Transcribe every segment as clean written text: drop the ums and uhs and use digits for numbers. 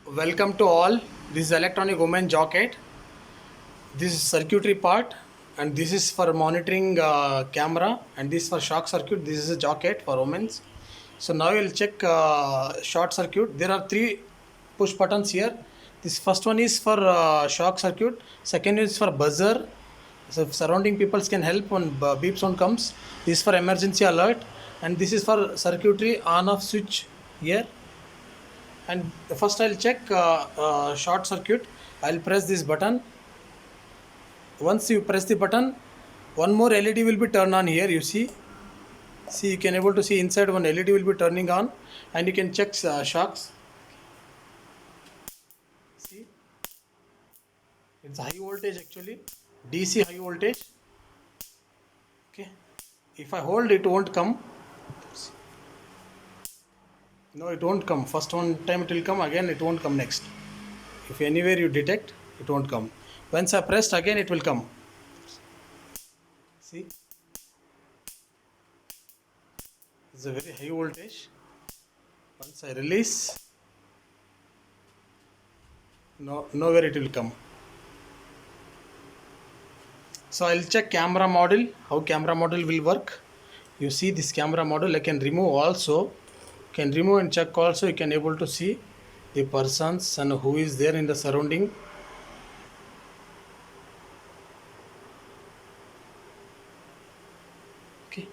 Welcome to all. This is electronic women jacket. This is circuitry part, and this is for monitoring camera, and this for shock circuit. This is a jacket for women's. So now we'll check short circuit. There are three push buttons here. This first one is for shock circuit. Second is for buzzer. So if surrounding people can help when beep sound comes. This is for emergency alert, and this is for circuitry on off switch here. And first I'll check short circuit. I'll press this button. Once you press the button, one more LED will be turned on here. You see, you can able to see inside one LED will be turning on, and you can check shocks. See, it's high voltage actually, DC high voltage. Okay, if I hold it won't come. No, it won't come. First one time it will come, again it won't come next. If anywhere you detect, it won't come. Once I pressed again, it will come. See, it's a very high voltage. Once I release, nowhere it will come. So I'll check camera model, how camera model will work. You see this camera model, I can remove also. Can remove and check also. You can able to see the persons and who is there in the surrounding. Okay,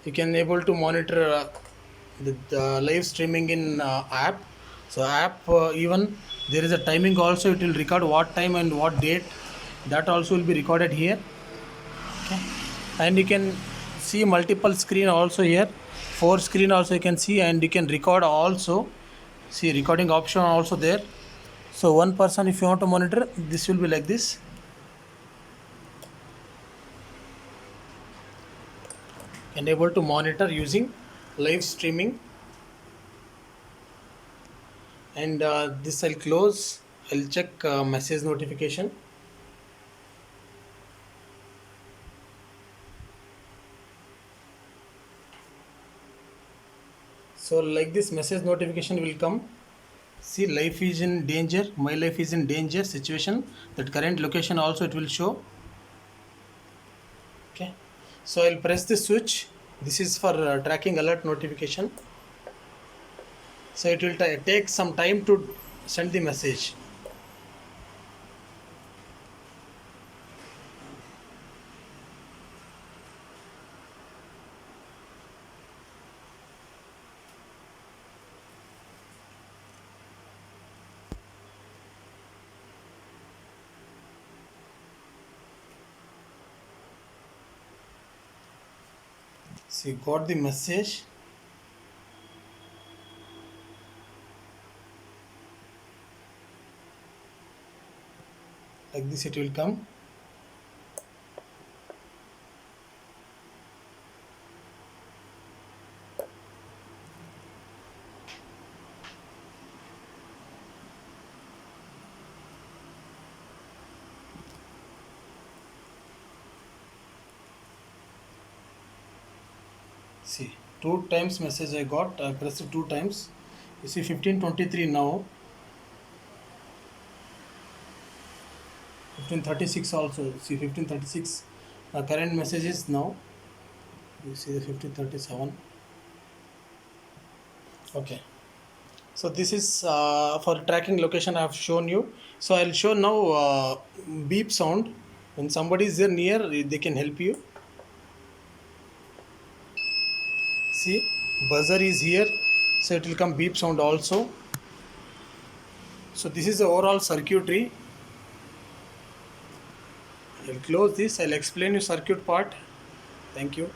you can able to monitor the live streaming in app. So app even there is a timing also. It will record what time and what date. That also will be recorded here. Okay, and you can see multiple screen also here. 4 screen also you can see, and you can record also. See, recording option also there. So one person, if you want to monitor, this will be like this. And able to monitor using live streaming. And this I'll close. I'll check message notification. So like this message notification will come. See, life is in danger, my life is in danger situation. That current location also it will show. Okay, so I'll press the switch. This is for tracking alert notification. So it will take some time to send the message. So you got the message. Like this it will come. See, 2 times message I got. I pressed it 2 times. You see 15:23 now. 15:36 also. See 15:36. Current message is now. You see the 15:37. Okay. So this is for tracking location I have shown you. So I'll show now beep sound. When somebody is there near, they can help you. See, buzzer is here, so it will come beep sound also. So this is the overall circuitry. I'll close this. I'll explain you circuit part. Thank you.